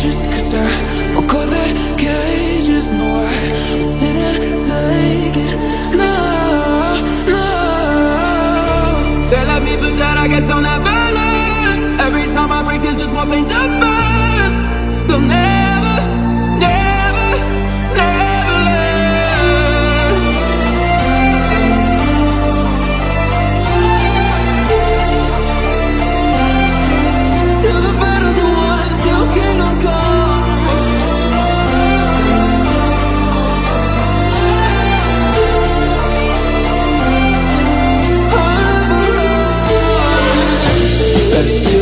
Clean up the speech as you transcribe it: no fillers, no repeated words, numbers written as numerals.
just cause I broke all the cages. No, I didn't take it. No, no. They let me put that, I guess they'll never learn. Every time I break, there's just more pain to burn. They'll never, never, never learn. Till the battle's won and still kingdom come. Let's